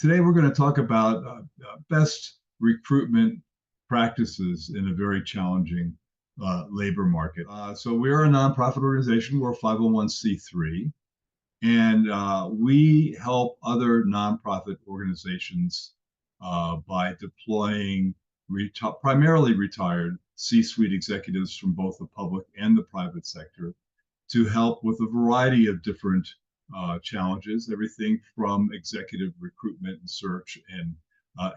Today we're going to talk about best recruitment practices in a very challenging labor market. So we are a nonprofit organization. We're a 501c3, and we help other nonprofit organizations by deploying primarily retired C-suite executives from both the public and the private sector to help with a variety of different challenges, everything from executive recruitment and search and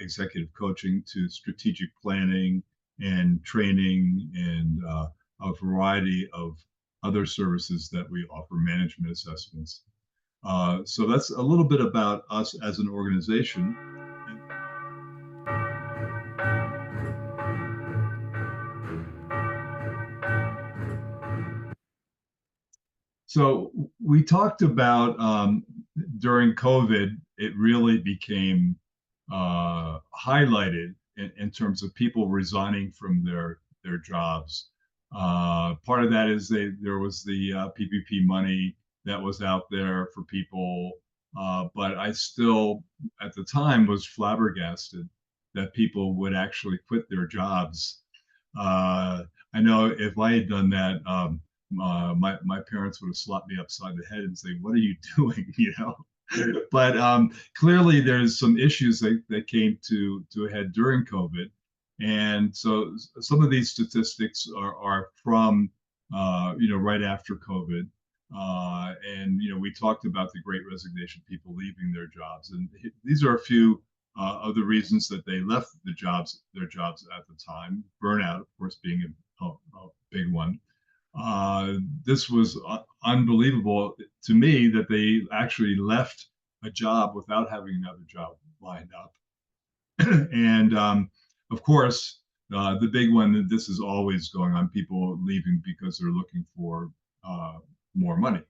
executive coaching to strategic planning and training and a variety of other services that we offer, management assessments. So that's a little bit about us as an organization. So we talked about during COVID, it really became highlighted in terms of people resigning from their jobs. Part of that is there was the PPP money that was out there for people, but I still at the time was flabbergasted that people would actually quit their jobs. I know if I had done that, my parents would have slapped me upside the head and say, "What are you doing?" But clearly, there's some issues that came to a head during COVID, and so some of these statistics are from right after COVID, and we talked about the Great Resignation, people leaving their jobs, and these are a few of the reasons that they left their jobs at the time. Burnout, of course, being a big one. This was unbelievable to me that they actually left a job without having another job lined up. And of course, the big one that this is always going on, people leaving because they're looking for more money.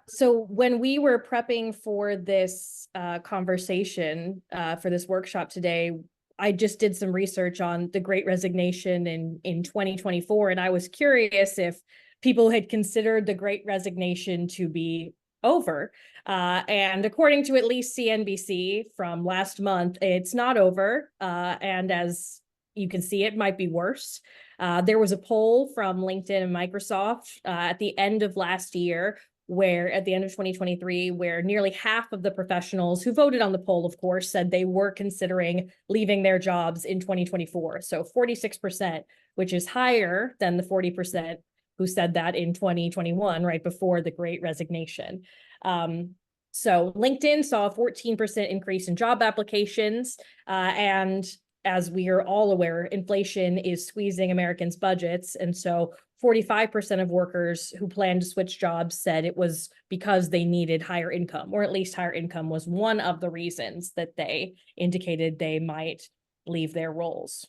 So when we were prepping for this conversation, for this workshop today, I just did some research on the Great Resignation in 2024, and I was curious if people had considered the Great Resignation to be over. And according to at least CNBC from last month, it's not over. And as you can see, it might be worse. There was a poll from LinkedIn and Microsoft at the end of last year, where at the end of 2023, where nearly half of the professionals who voted on the poll, of course, said they were considering leaving their jobs in 2024. So 46%, which is higher than the 40% who said that in 2021, right before the Great Resignation. So LinkedIn saw a 14% increase in job applications, and as we are all aware, inflation is squeezing Americans' budgets. And so 45% of workers who planned to switch jobs said it was because they needed higher income, or at least higher income was one of the reasons that they indicated they might leave their roles.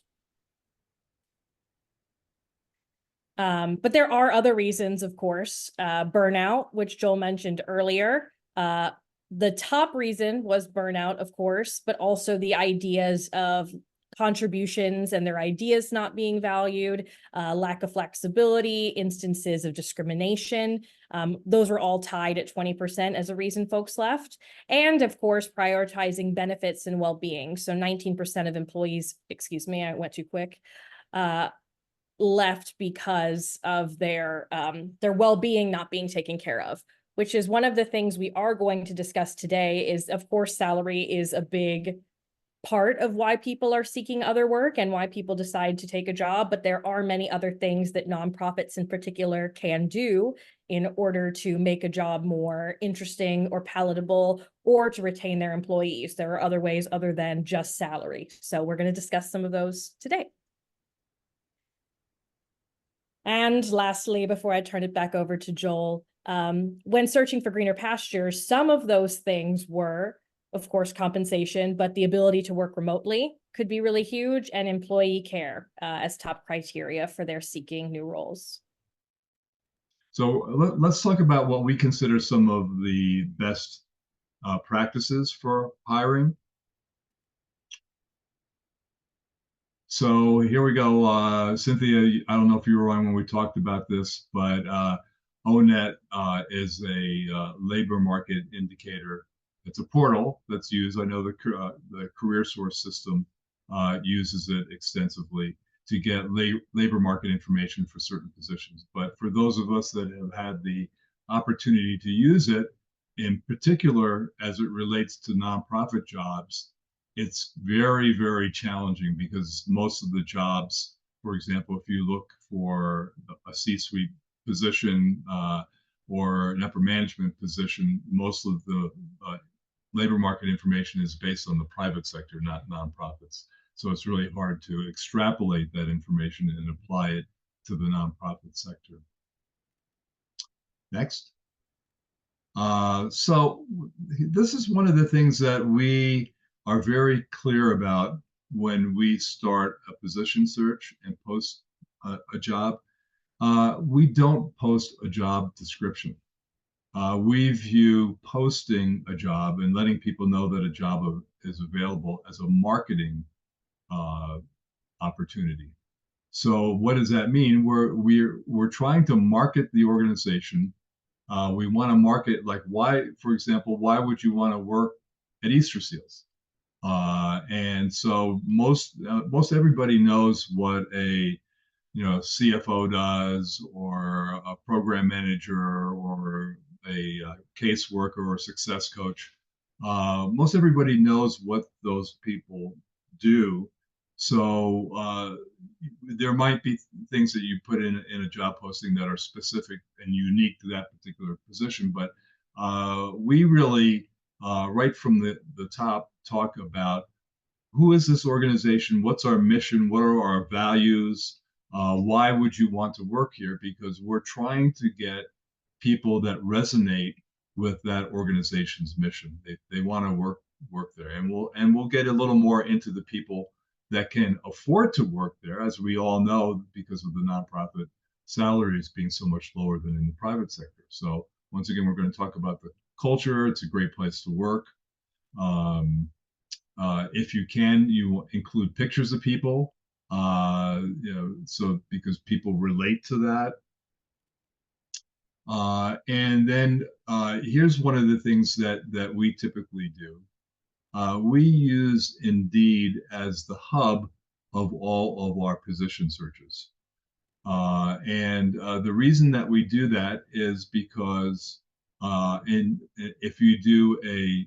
But there are other reasons, of course, burnout, which Joel mentioned earlier. The top reason was burnout, of course, but also the ideas of contributions and their ideas not being valued, lack of flexibility, instances of discrimination. Those were all tied at 20% as a reason folks left. And of course, prioritizing benefits and well-being. So 19% of employees, excuse me, I went too quick, left because of their well-being not being taken care of, which is one of the things we are going to discuss today. Is, of course, salary is a big part of why people are seeking other work and why people decide to take a job, but there are many other things that nonprofits in particular can do in order to make a job more interesting or palatable, or to retain their employees. There are other ways other than just salary. So we're going to discuss some of those today. And lastly, before I turn it back over to Joel, when searching for greener pastures, some of those things were, of course, compensation, but the ability to work remotely could be really huge, and employee care as top criteria for their seeking new roles. So let's talk about what we consider some of the best practices for hiring. So here we go. Cynthia, I don't know if you were on when we talked about this, but ONET is a labor market indicator. It's a portal that's used. I know the Career Source system uses it extensively to get labor market information for certain positions. But for those of us that have had the opportunity to use it, in particular as it relates to nonprofit jobs, it's very, very challenging because most of the jobs, for example, if you look for a C-suite position or an upper management position, most of the labor market information is based on the private sector, not nonprofits. So it's really hard to extrapolate that information and apply it to the nonprofit sector. Next. So this is one of the things that we are very clear about when we start a position search and post a job. We don't post a job description. We view posting a job and letting people know that a job is available as a marketing opportunity. So what does that mean? We're trying to market the organization. We want to market, like, why, for example, why would you want to work at Easter Seals? And so most everybody knows what a CFO does, or a program manager, or a caseworker, or a success coach. Most everybody knows what those people do. So there might be things that you put in a job posting that are specific and unique to that particular position. But we really, right from the top, talk about who is this organization, what's our mission, what are our values, why would you want to work here? Because we're trying to get people that resonate with that organization's mission. They want to work there, and we'll get a little more into the people that can afford to work there, as we all know, because of the nonprofit salaries being so much lower than in the private sector. So once again, we're going to talk about the culture. It's a great place to work. If you can, you include pictures of people, so because people relate to that. And then here's one of the things that we typically do. We use Indeed as the hub of all of our position searches. And the reason that we do that is because if you do a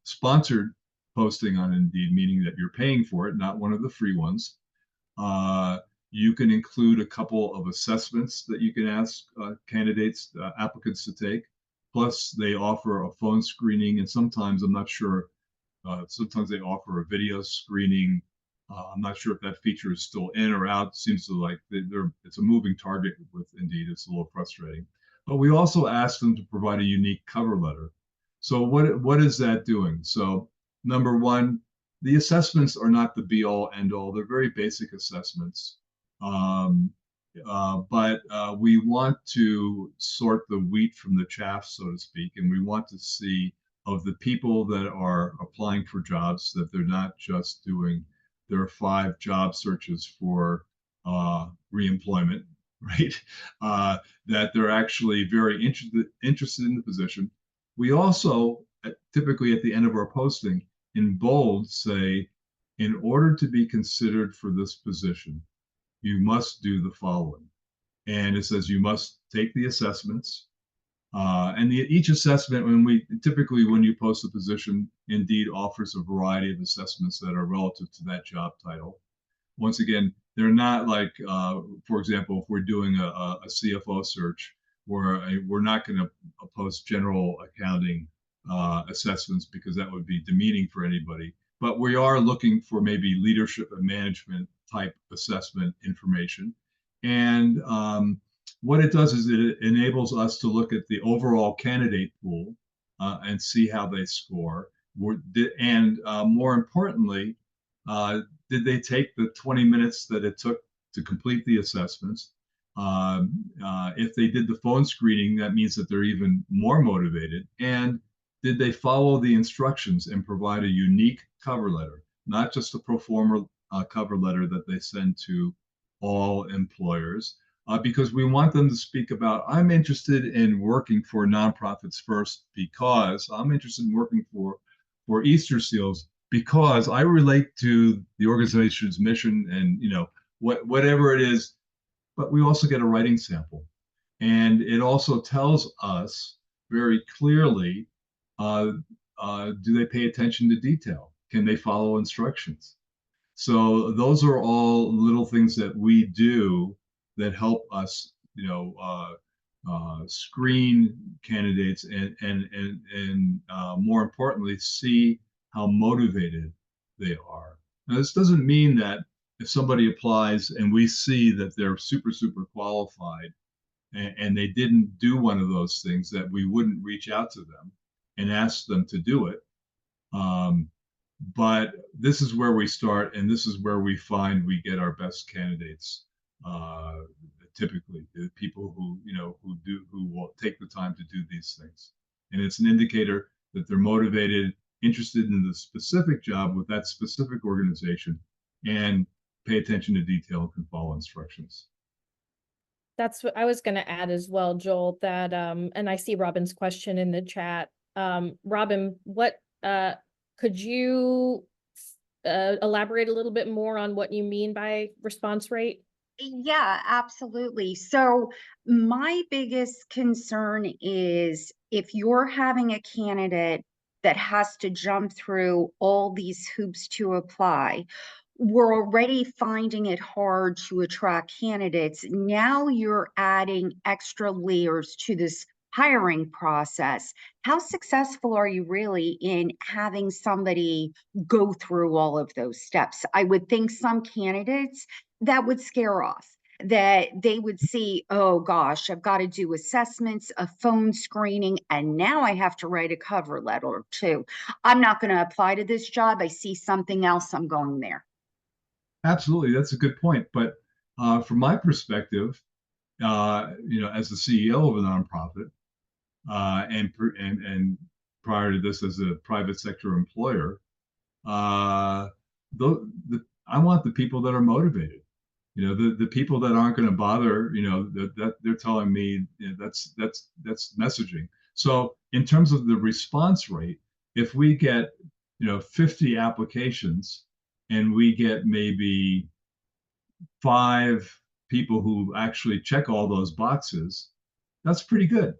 sponsored posting on Indeed, meaning that you're paying for it, not one of the free ones, you can include a couple of assessments that you can ask candidates, applicants to take. Plus, they offer a phone screening, and sometimes, I'm not sure, sometimes they offer a video screening. I'm not sure if that feature is still in or out. It seems to like it's a moving target with Indeed. It's a little frustrating. But we also ask them to provide a unique cover letter. So what is that doing? So number one, the assessments are not the be all end all. They're very basic assessments. But we want to sort the wheat from the chaff, so to speak, and we want to see of the people that are applying for jobs that they're not just doing their 5 job searches for reemployment, right? That they're actually very interested in the position. We also typically at the end of our posting in bold say, in order to be considered for this position, you must do the following. And it says you must take the assessments. And each assessment, when you post a position, Indeed offers a variety of assessments that are relative to that job title. Once again, they're not like, for example, if we're doing a CFO search, we're not going to post general accounting assessments because that would be demeaning for anybody. But we are looking for maybe leadership and management type assessment information. And what it does is it enables us to look at the overall candidate pool and see how they score. And more importantly, did they take the 20 minutes that it took to complete the assessments? If they did the phone screening, that means that they're even more motivated. And did they follow the instructions and provide a unique cover letter, not just a pro forma cover letter that they send to all employers, because we want them to speak about, I'm interested in working for nonprofits first because I'm interested in working for Easter Seals because I relate to the organization's mission and whatever it is. But we also get a writing sample, and it also tells us very clearly, uh, do they pay attention to detail? Can they follow instructions? So those are all little things that we do that help us, screen candidates and more importantly, see how motivated they are. Now, this doesn't mean that if somebody applies and we see that they're super, super qualified and they didn't do one of those things, that we wouldn't reach out to them and ask them to do it. Um, but this is where we start, and this is where we find we get our best candidates. Uh, Typically, the people who will take the time to do these things, and it's an indicator that they're motivated, interested in the specific job with that specific organization, and pay attention to detail and can follow instructions. That's what I was going to add as well, Joel, that and I see Robin's question in the chat. Robin, what could you elaborate a little bit more on what you mean by response rate? Yeah, absolutely. So my biggest concern is if you're having a candidate that has to jump through all these hoops to apply, we're already finding it hard to attract candidates. Now you're adding extra layers to this hiring process. How successful are you really in having somebody go through all of those steps? I would think some candidates that would scare off, that they would see, oh gosh, I've got to do assessments, a phone screening, and now I have to write a cover letter too. I'm not going to apply to this job. I see something else, I'm going there. Absolutely, that's a good point. But from my perspective, as the CEO of a nonprofit, and prior to this as a private sector employer, uh, I want the people that are motivated. The people that aren't going to bother. That they're telling me, that's messaging. So in terms of the response rate, if we get 50 applications and we get maybe 5 people who actually check all those boxes, that's pretty good.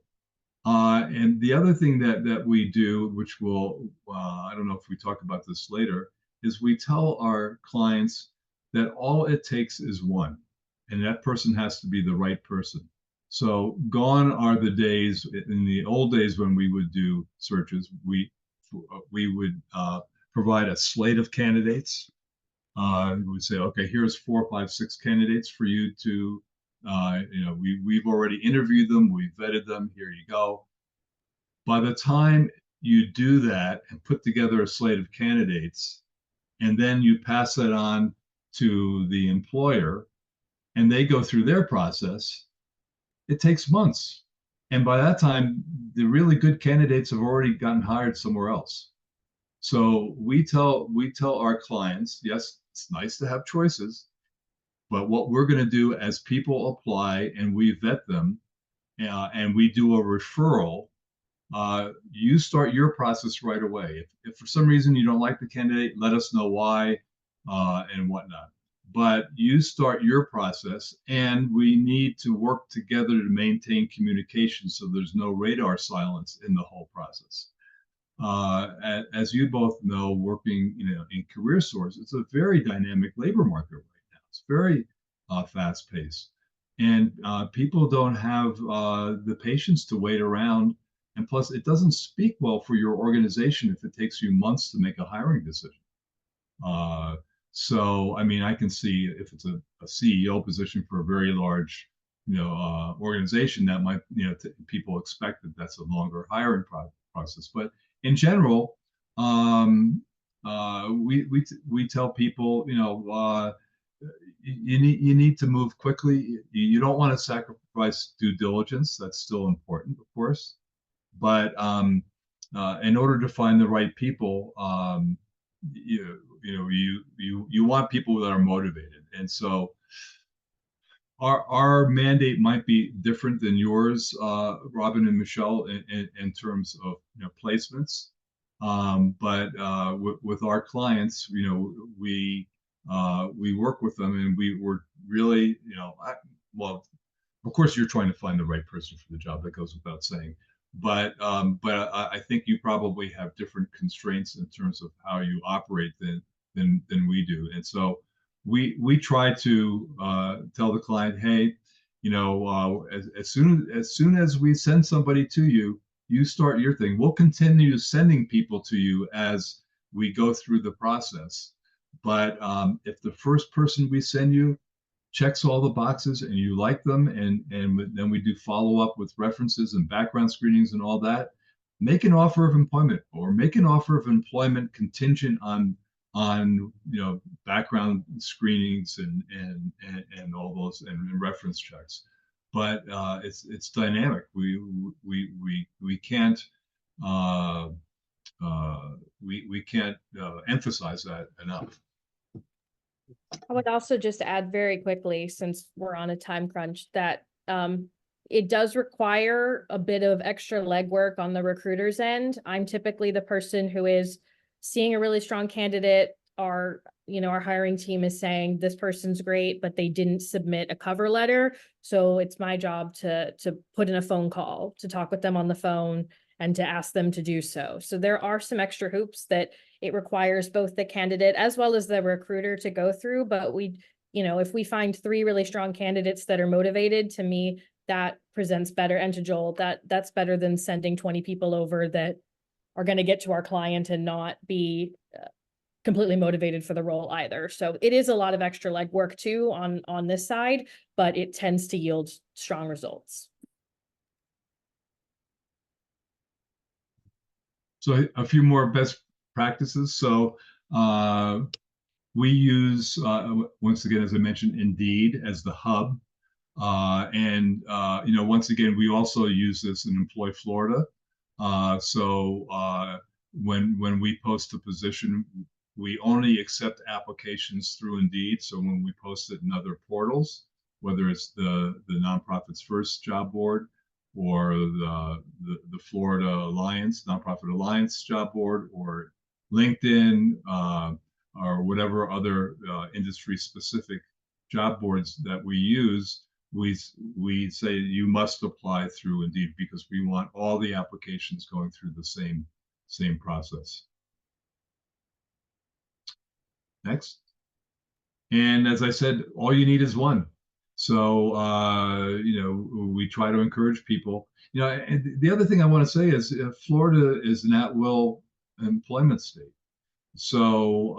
And the other thing that we do, which I don't know if we talk about this later, is we tell our clients that all it takes is one, and that person has to be the right person. So gone are the days, in the old days when we would do searches, we would provide a slate of candidates. We would say, okay, here's 4, 5, 6 candidates for you to, we've already interviewed them, we've vetted them, here you go. By the time you do that and put together a slate of candidates, and then you pass that on to the employer and they go through their process, it takes months. And by that time, the really good candidates have already gotten hired somewhere else. So we tell our clients, yes, it's nice to have choices, but what we're going to do as people apply and we vet them, and we do a referral, you start your process right away. If for some reason you don't like the candidate, let us know why, and whatnot. But you start your process, and we need to work together to maintain communication so there's no radar silence in the whole process. As you both know, working in Career Source, it's a very dynamic labor market right now. It's very fast paced, and people don't have the patience to wait around. And plus, it doesn't speak well for your organization if it takes you months to make a hiring decision. So, I mean, I can see if it's a CEO position for a very large, organization, that might, people expect that that's a longer hiring process. But in general, we tell people, you need to move quickly. You don't want to sacrifice due diligence. That's still important, of course. But in order to find the right people, you want people that are motivated. And so our mandate might be different than yours, Robin and Michelle, in terms of placements. But with our clients, we work with them, and we're really, well, of course, you're trying to find the right person for the job. That goes without saying. But I think you probably have different constraints in terms of how you operate than we do. And so we try to tell the client, hey, as soon as we send somebody to you, you start your thing. We'll continue sending people to you as we go through the process. But if the first person we send you checks all the boxes and you like them, and then we do follow up with references and background screenings and all that, make an offer of employment, or make an offer of employment contingent on background screenings and all those and reference checks. But it's dynamic. We can't we can't emphasize that enough. I would also just add very quickly, since we're on a time crunch, that it does require a bit of extra legwork on the recruiter's end. I'm typically the person who is seeing a really strong candidate. Our hiring team is saying this person's great, but they didn't submit a cover letter. So it's my job to put in a phone call, to talk with them on the phone, and to ask them to do so. So there are some extra hoops that it requires both the candidate as well as the recruiter to go through. But if we find 3 really strong candidates that are motivated, to me, that presents better. And to Joel, that's better than sending 20 people over that are going to get to our client and not be completely motivated for the role either. So it is a lot of extra legwork too on this side, but it tends to yield strong results. So a few more best practices. So we use, once again, as I mentioned, Indeed as the hub. Once again, we also use this in Employ Florida. When we post a position, we only accept applications through Indeed. So when we post it in other portals, whether it's the Nonprofits First job board, or the Florida Alliance, Nonprofit Alliance job board, or LinkedIn, or whatever other industry-specific job boards that we use, we say you must apply through Indeed, because we want all the applications going through the same process. Next. And as I said, all you need is one. So, we try to encourage people. And the other thing I want to say is Florida is an at-will employment state. So,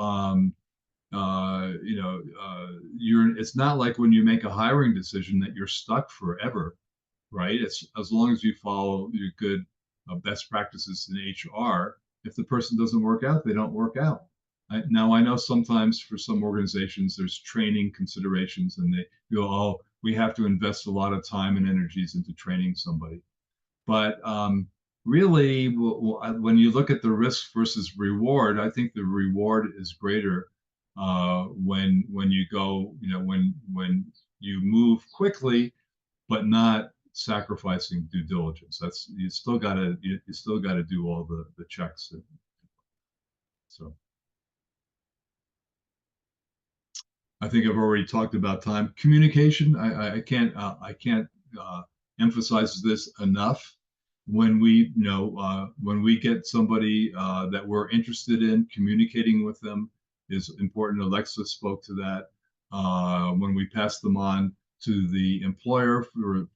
it's not like when you make a hiring decision that you're stuck forever, right? It's as long as you follow your good best practices in HR. If the person doesn't work out, they don't work out. Now, I know sometimes for some organizations, there's training considerations, and they go, oh, we have to invest a lot of time and energies into training somebody. But really, when you look at the risk versus reward, I think the reward is greater when you go, when you move quickly, but not sacrificing due diligence. You still got to do all the checks. So. I think I've already talked about time. Communication, I can't emphasize this enough. When we get somebody that we're interested in, communicating with them is important. Alexa spoke to that. When we pass them on to the employer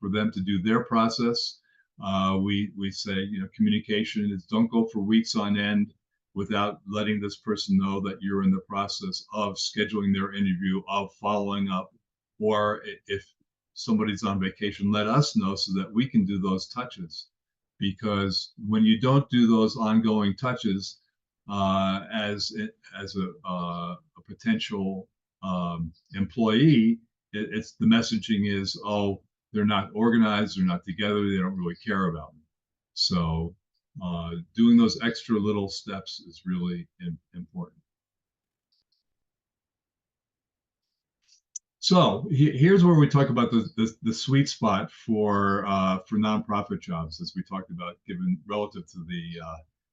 for them to do their process, we say, communication is, don't go for weeks on end without letting this person know that you're in the process of scheduling their interview, of following up, or if somebody's on vacation, let us know so that we can do those touches. Because when you don't do those ongoing touches as a potential employee, it's the messaging is, oh, they're not organized, they're not together, they don't really care about me. So doing those extra little steps is really important. So here's where we talk about the sweet spot for nonprofit jobs, as we talked about, given relative to the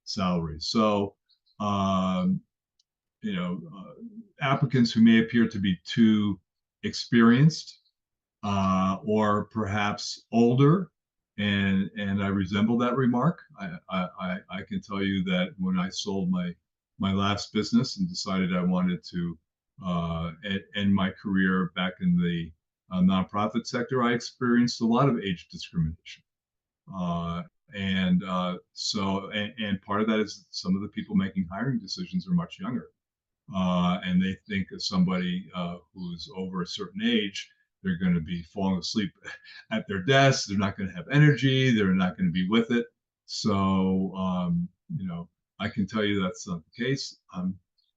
salary. So um, applicants who may appear to be too experienced or perhaps older, and I resemble that remark. I can tell you that when I sold my last business and decided I wanted to end my career back in the nonprofit sector, I experienced a lot of age discrimination. Uh, and part of that is some of the people making hiring decisions are much younger. And they think of somebody who's over a certain age, they're going to be falling asleep at their desk. They're not going to have energy. They're not going to be with it. So, I can tell you that's not the case. I'm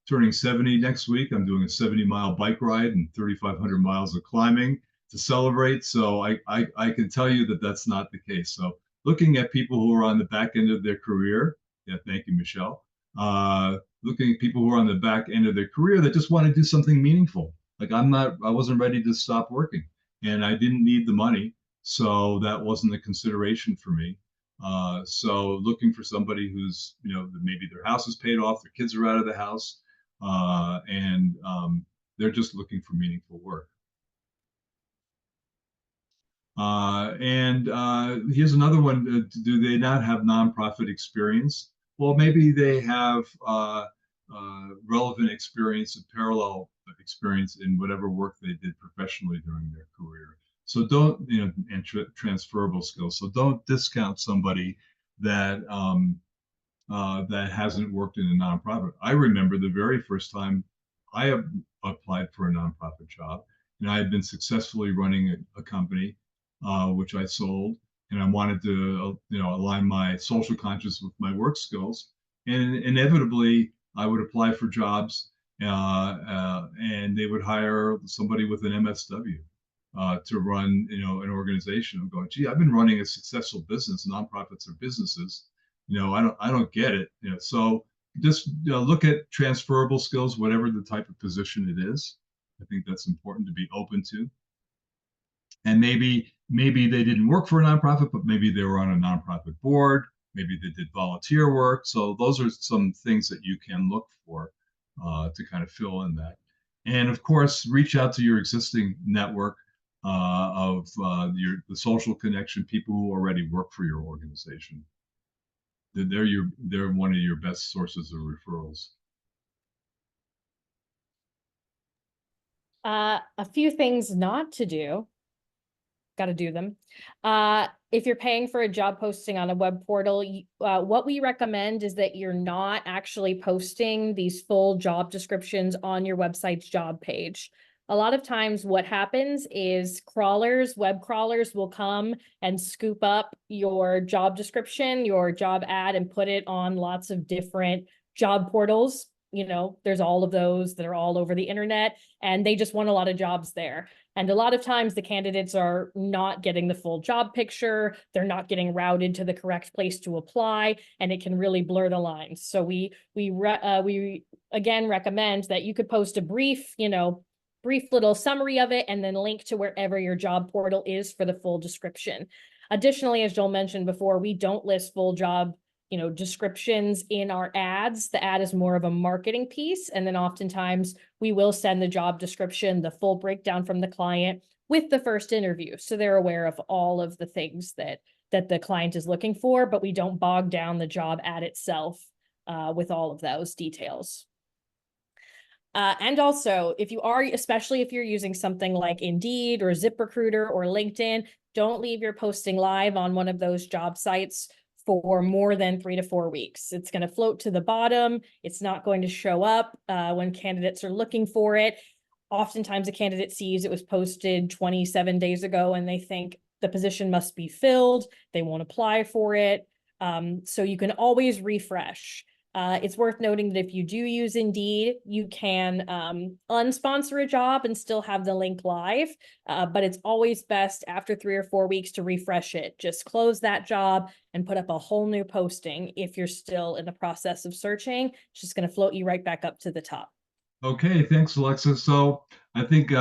turning 70 next week. I'm doing a 70-mile bike ride and 3,500 miles of climbing to celebrate. So I can tell you that that's not the case. So looking at people who are on the back end of their career, yeah, thank you, Michelle. Looking at people who are on the back end of their career that just want to do something meaningful. Like I wasn't ready to stop working and I didn't need the money. So that wasn't a consideration for me. So looking for somebody who's, maybe their house is paid off, their kids are out of the house, and they're just looking for meaningful work. And here's another one. Do they not have nonprofit experience? Well, maybe they have relevant experience and parallel experience in whatever work they did professionally during their career. So don't, and transferable skills. So don't discount somebody that that hasn't worked in a nonprofit. I remember the very first time I applied for a nonprofit job, and I had been successfully running a company, which I sold, and I wanted to, align my social conscience with my work skills. And inevitably, I would apply for jobs, and they would hire somebody with an MSW to run, an organization. I'm going, gee, I've been running a successful business. Nonprofits are businesses. I don't get it. So just look at transferable skills, whatever the type of position it is. I think that's important to be open to. And maybe they didn't work for a nonprofit, but maybe they were on a nonprofit board. Maybe they did volunteer work. So those are some things that you can look for to kind of fill in that. And of course, reach out to your existing network of the social connection, people who already work for your organization. They're one of your best sources of referrals. A few things not to do. Got to do them. If you're paying for a job posting on a web portal, what we recommend is that you're not actually posting these full job descriptions on your website's job page. A lot of times what happens is web crawlers will come and scoop up your job description, your job ad, and put it on lots of different job portals. There's all of those that are all over the internet, and they just want a lot of jobs there. And a lot of times the candidates are not getting the full job picture. They're not getting routed to the correct place to apply, and it can really blur the lines. So we again recommend that you could post a brief little summary of it and then link to wherever your job portal is for the full description. Additionally, as Joel mentioned before, we don't list full job descriptions in our ads. The ad is more of a marketing piece. And then oftentimes we will send the job description, the full breakdown from the client with the first interview. So they're aware of all of the things that the client is looking for, but we don't bog down the job ad itself with all of those details. And also, especially if you're using something like Indeed or ZipRecruiter or LinkedIn, don't leave your posting live on one of those job sites for more than 3 to 4 weeks. It's going to float to the bottom. It's not going to show up when candidates are looking for it. Oftentimes a candidate sees it was posted 27 days ago and they think the position must be filled. They won't apply for it. So you can always refresh. It's worth noting that if you do use Indeed, you can unsponsor a job and still have the link live, but it's always best after 3 or 4 weeks to refresh it. Just close that job and put up a whole new posting if you're still in the process of searching. It's just going to float you right back up to the top. Okay, thanks, Alexa. So I think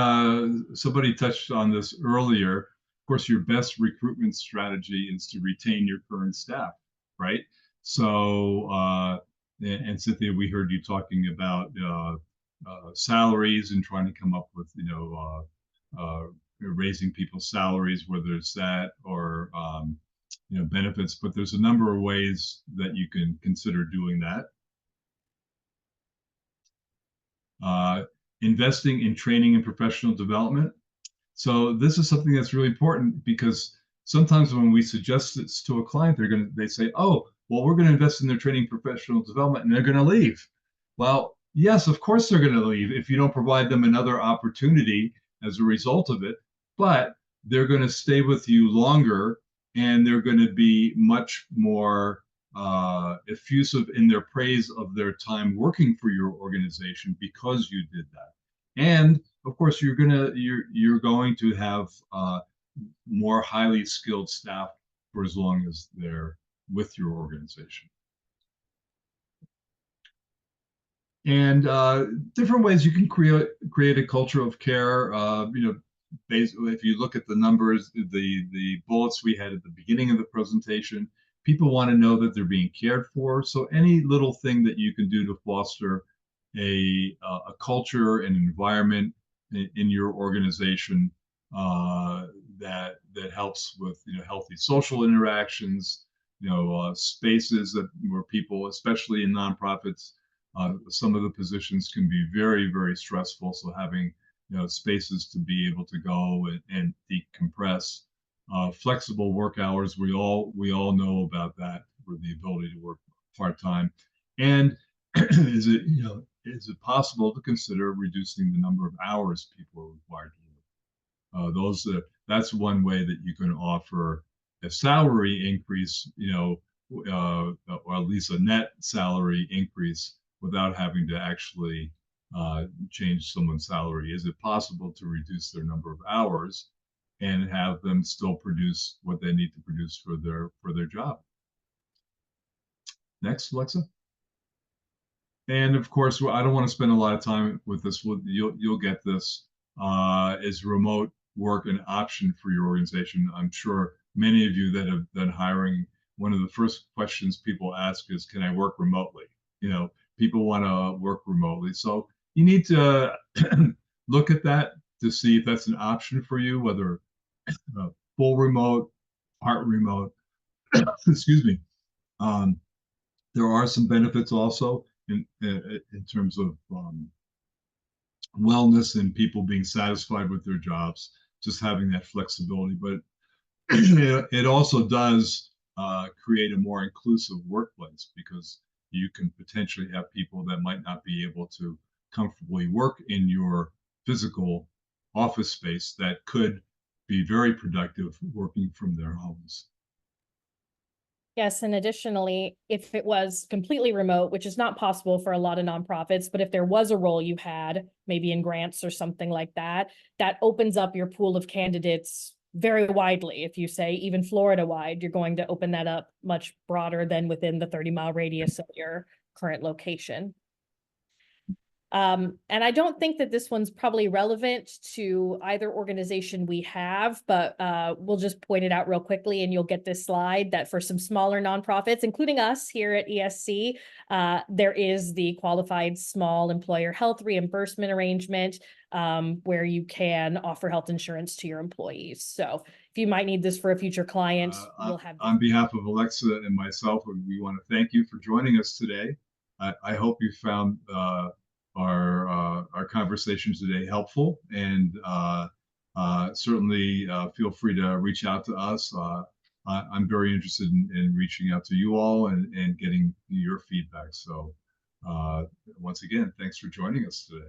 somebody touched on this earlier. Of course, your best recruitment strategy is to retain your current staff, right? So, and Cynthia, we heard you talking about salaries and trying to come up with, raising people's salaries, whether it's that or, benefits. But there's a number of ways that you can consider doing that. uh, Investing in training and professional development. So this is something that's really important because sometimes when we suggest this to a client, they say, "Oh, well, we're going to invest in their training and professional development," and they're going to leave. Well, yes, of course they're going to leave if you don't provide them another opportunity as a result of it. But they're going to stay with you longer, and they're going to be much more effusive in their praise of their time working for your organization because you did that. And of course, you're going to have more highly skilled staff for as long as they're with your organization. And different ways you can create a culture of care. Basically, if you look at the numbers, the bullets we had at the beginning of the presentation, people want to know that they're being cared for. So any little thing that you can do to foster a culture and environment in your organization that helps with healthy social interactions, spaces where people, especially in nonprofits, some of the positions can be very, very stressful. So having spaces to be able to go and decompress, flexible work hours. We all know about that, for the ability to work part time. And is it possible to consider reducing the number of hours people are required to work? That's one way that you can offer a salary increase, or at least a net salary increase without having to actually change someone's salary. Is it possible to reduce their number of hours and have them still produce what they need to produce for their job? Next, Alexa. And of course, I don't want to spend a lot of time with this. You'll get this. Is remote work an option for your organization? I'm sure many of you that have been hiring, one of the first questions people ask is, "Can I work remotely?" People want to work remotely, so you need to look at that to see if that's an option for you, whether full remote, part remote. Excuse me. Um, there are some benefits also in terms of wellness and people being satisfied with their jobs, just having that flexibility. But it also does create a more inclusive workplace because you can potentially have people that might not be able to comfortably work in your physical office space that could be very productive working from their homes. Yes, and additionally, if it was completely remote, which is not possible for a lot of nonprofits, but if there was a role you had, maybe in grants or something like that, that opens up your pool of candidates very widely. If you say even Florida wide, you're going to open that up much broader than within the 30-mile radius of your current location. And I don't think that this one's probably relevant to either organization we have, but we'll just point it out real quickly and you'll get this slide that for some smaller nonprofits, including us here at ESC, there is the qualified small employer health reimbursement arrangement where you can offer health insurance to your employees. So if you might need this for a future client, we'll have this. On behalf of Alexa and myself, we want to thank you for joining us today. I hope you found our conversation today helpful, and certainly feel free to reach out to us. I'm very interested in reaching out to you all and getting your feedback. So once again, thanks for joining us today.